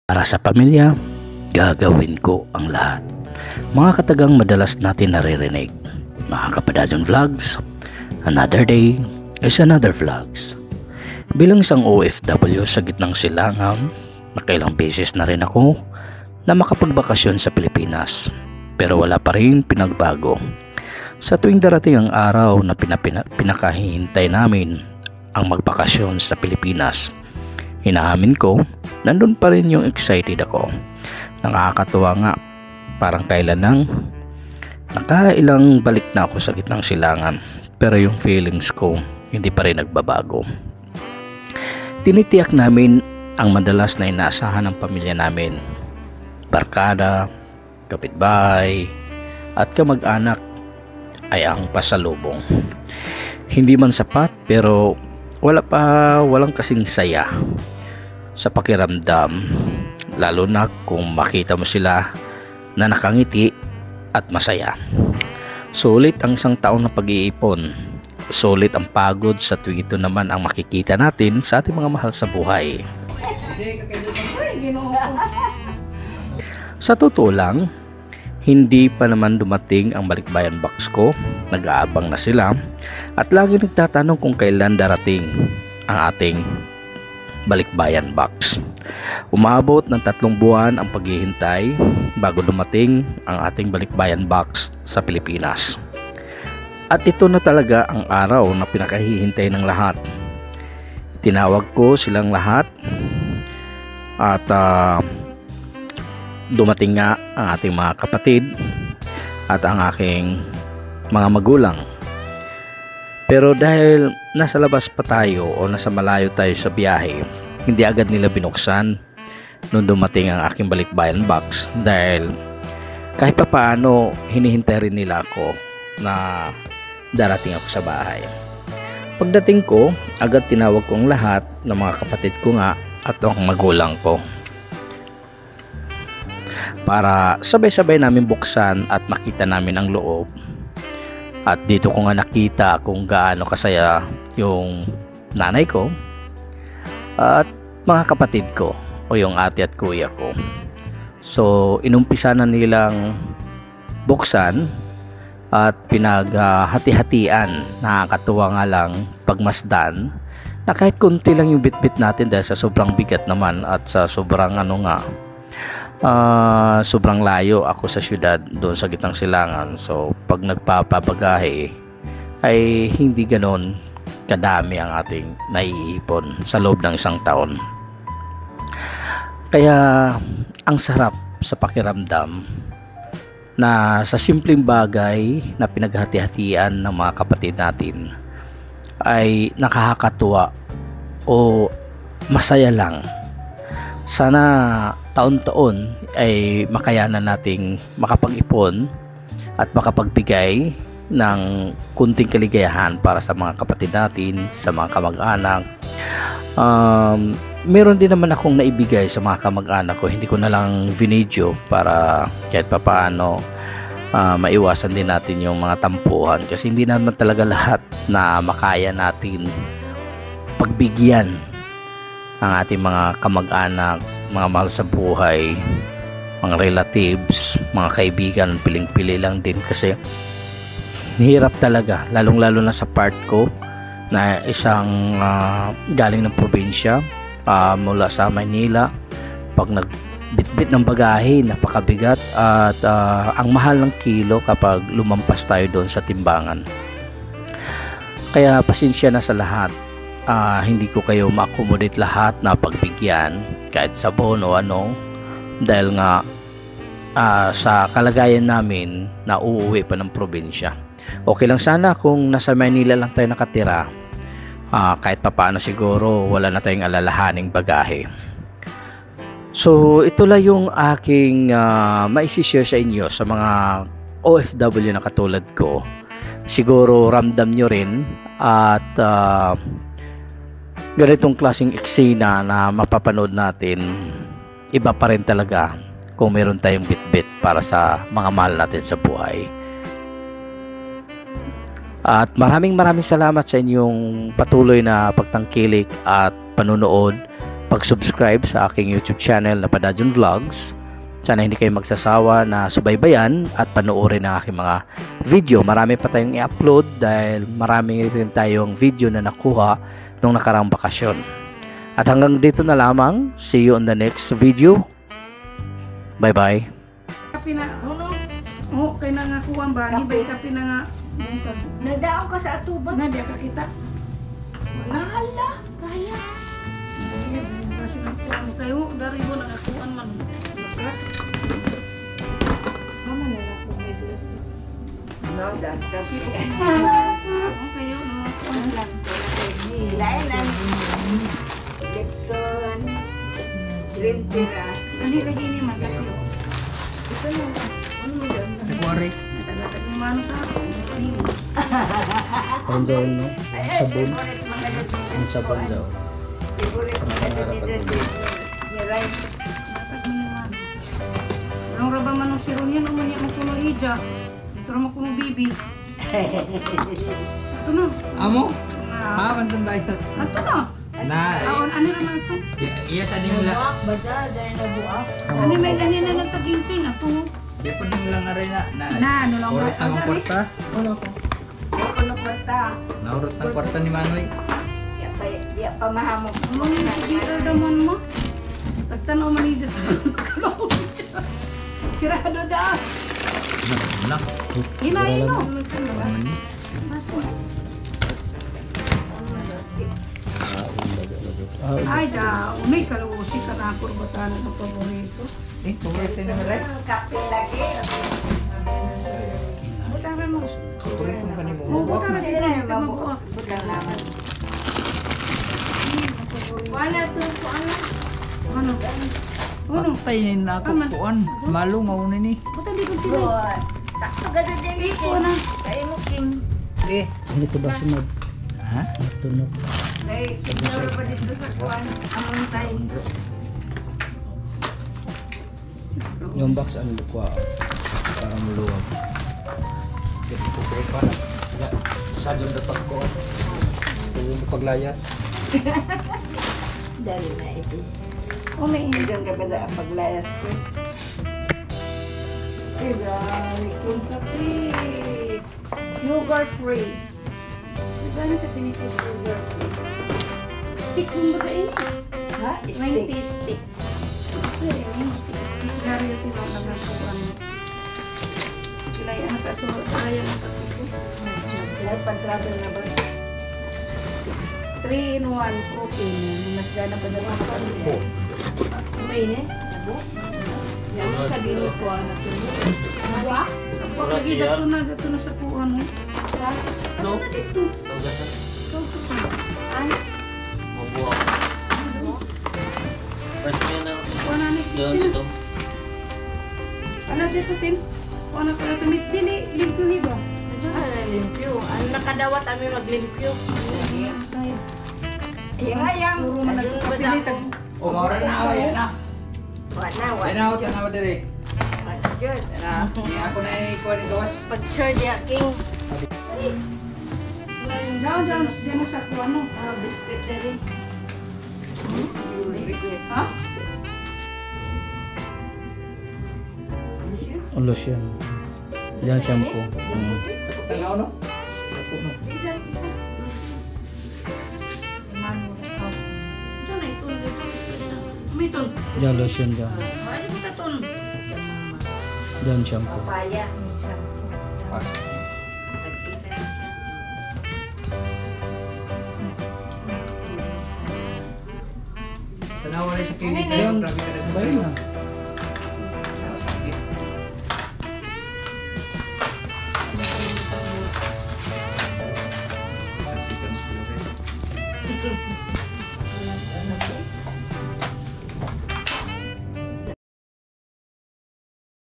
Para sa pamilya, gagawin ko ang lahat. Mga katagang madalas natin naririnig. Mga Kapadadyon Vlogs, another day is another vlogs. Bilang isang OFW sa gitnang silangan, nakailang beses na rin ako na makapagbakasyon sa Pilipinas. Pero wala pa rin pinagbago. Sa tuwing darating ang araw na pinakahihintay namin ang magbakasyon sa Pilipinas, inaamin ko, nandun pa rin yung excited ako. Nakakatuwa nga, parang kailan nang nakailang balik na ako sa gitnang silangan, pero yung feelings ko hindi pa rin nagbabago. Tinitiyak namin ang madalas na inaasahan ng pamilya namin. Barkada, kapitbahay, at kamag-anak ay ang pasalubong. Hindi man sapat, pero walang kasing saya sa pakiramdam, lalo na kung makita mo sila na nakangiti at masaya. Sulit ang isang taon na pag-iipon. Sulit ang pagod sa tuwing ito naman ang makikita natin sa ating mga mahal sa buhay. Sa totoo lang, hindi pa naman dumating ang balikbayan box ko. Nag-aabang na sila at lagi nagtatanong kung kailan darating ang ating balikbayan box. Umabot ng 3 buwan ang paghihintay bago dumating ang ating balikbayan box sa Pilipinas. At ito na talaga ang araw na pinakahihintay ng lahat. Tinawag ko silang lahat at dumating nga ang ating mga kapatid at ang aking mga magulang. Pero dahil nasa labas pa tayo o nasa malayo tayo sa biyahe, hindi agad nila binuksan nung dumating ang aking balikbayan box, dahil kahit pa paano hinihintay rin nila ako na darating ako sa bahay. Pagdating ko, agad tinawag ko ang lahat ng mga kapatid ko nga at ang magulang ko para sabay-sabay namin buksan at makita namin ang loob. At dito ko nga nakita kung gaano kasaya yung nanay ko at mga kapatid ko o yung ate at kuya ko. So inumpisa na nilang buksan at pinaghati-hatian. Nakakatuwa nga lang pagmasdan na kahit konti lang yung bitbit natin dahil sa sobrang bigat naman at sa sobrang sobrang layo ako sa syudad, doon sa gitnang silangan. So pag nagpapabagahe ay hindi ganon kadami ang ating naiipon sa loob ng isang taon. Kaya ang sarap sa pakiramdam na sa simpleng bagay na pinaghati-hatian ng mga kapatid natin ay nakakatuwa o masaya lang. Sana taon-taon ay makayanan nating makapag-ipon at makapagbigay ng kunting kaligayahan para sa mga kapatid natin, sa mga kamag-anak. Meron din naman akong naibigay sa mga kamag-anak ko. Hindi ko na lang video para kahit papaano maiwasan din natin yung mga tampuhan, kasi hindi naman talaga lahat na makaya natin pagbigyan ang ating mga kamag-anak, mga mahal sa buhay, mga relatives, mga kaibigan. Piling-pili lang din kasi hirap talaga, lalong-lalo na sa part ko na isang galing ng probinsya, mula sa Maynila. Pag nagbitbit ng bagahe, napakabigat at ang mahal ng kilo kapag lumampas tayo doon sa timbangan. Kaya pasensya na sa lahat. Hindi ko kayo ma-accommodate lahat na pagbigyan kahit sabon o ano, dahil nga sa kalagayan namin na uuwi pa ng probinsya. Okay lang sana kung nasa Manila lang tayo nakatira, kahit papaano siguro wala na tayong alalahaning bagahe. So ito lang yung aking maisishare sa inyo sa mga OFW na katulad ko. Siguro ramdam nyo rin at ganitong klaseng eksena na mapapanood natin, iba pa rin talaga kung meron tayong bitbit para sa mga mahal natin sa buhay. At maraming salamat sa inyong patuloy na pagtangkilik at panunood pag-subscribe sa aking YouTube channel na Padajon Vlogs. Sana hindi kayo magsasawa na subaybayan at panoorin ang aking mga video. Marami pa tayong i-upload dahil marami rin tayong video na nakuha nung nakarang bakasyon. At hanggang dito na lamang. See you on the next video. Bye-bye. Kapi na, oh, kay na nga kuwang ba? Ibay kapi na nga. Nadaon ka sa atuban. Na, di ka kita. Nahala, kaya. Kasi nagkuhan kayo, dari mo nakakuhan man. Baka. Mama na lang kung may bilas na. No, that's okay. Oh, kayo, nakakuhan lang. Lain ang Lipton, green tira. Dali lagi ni man kayo. Ito na. Ano mo dyan? Nagwari. Natagatan ni Mano sa ako. Ang gawin mo? Sabon? Favorite mga dito. Ang sabon daw. Favorite mga dito ni Rai. Natag mo ni Mano. Anong raba man ang siron yan, umanya mo kuno ija. Pero mo kuno bibi. Ito na. Amo? Ah, Ha, mantan ba ito? Ito na. Na, Aon, ano naman ito? yes, ano yung lang. Buak ba dyan? Dahil na buak. Ano may ganyan na nagtaginting? Ito. Di pa nang lang aray na. Na, ano lang Urot ba? ng kwarta. Ano ko? Ano kwarta? Naurot ng kwarta ni Manoy. Di pa mahamok. Ano yung sigiro naman mo? Tagtanaw man yung sa sirado dyan. Nak. Hinayin mo. Ay, da, may kalusi ka na kurbatan ng paborito. Eh, paborito na Ray. Kape lagi. Butaran mo. Paborito pa ni mo. Oo, butaran Sino din. yung mabuak? Budang naman. Wala to po ano? Ano? Ano? Patay na ako Aman. kuan. Malungaw na ni. Ba't hindi ko sila? Good. Sakto ka doon din. Iko na. Kaya mo king. Eh. Hindi ko ba sunod? Ha? Tunog. Kaya siguro pa dito sa kuwan. Amon tayo. Yung box ang lukwa. Para muluwag. Kasi ko pa na. Sa doon na pagkuan. Yung paglayas. Dali na ito. Oh, may hindi. Hanggang ka ba sa paglayas ko? Eh, dami kong kape. Yogurt free. Gano'n sa pinipis yogurt free? Stick mo ba kayo? Ha? 90 stick. Eh, may stick. Stick gari yung tinawag na nasukan. Kilay, ano ka? So, kaya ng kape ko. Lahat pag-travel na ba? 3 in 1 coffee. Mas gana pa naman ako. May ne? Abo? Yan mo sabihin mo ko na tuloy. Abo? Pag lagi dato na sa kuhan mo. Sa? No? Ano dito? Ay? Mabuhay. First niya na Kuhan na ni doon Christina. dito. Ano dito tin? Kuhan na pala tumit. Dili, limpyo ba? Ah, limpyo. Ang nakadawat kami maglimpyo. Yung ayang. Puro man Andun ba nagpapili. ako? O, maura na ako yan na. Wala, Yan wala. na ako, tanawa dali. Diyos. Yan na. Hindi ako na ikuha ni gawas. Pag-sure di aking. Diyan mo sa kuhan mo. Ah, biscuit na rin. Biscuit. Ha? Lotion. Yan shampoo. Tanaw no? Isa, isa. Diyan na ito. May ito. Yan lotion dyan. Ano ko ito? Yan shampoo. Papaya. Siya. Ah. Tag-isa rin siya. Tanawa na sa kilig. Ayun. Grabe ka na. Bayan na.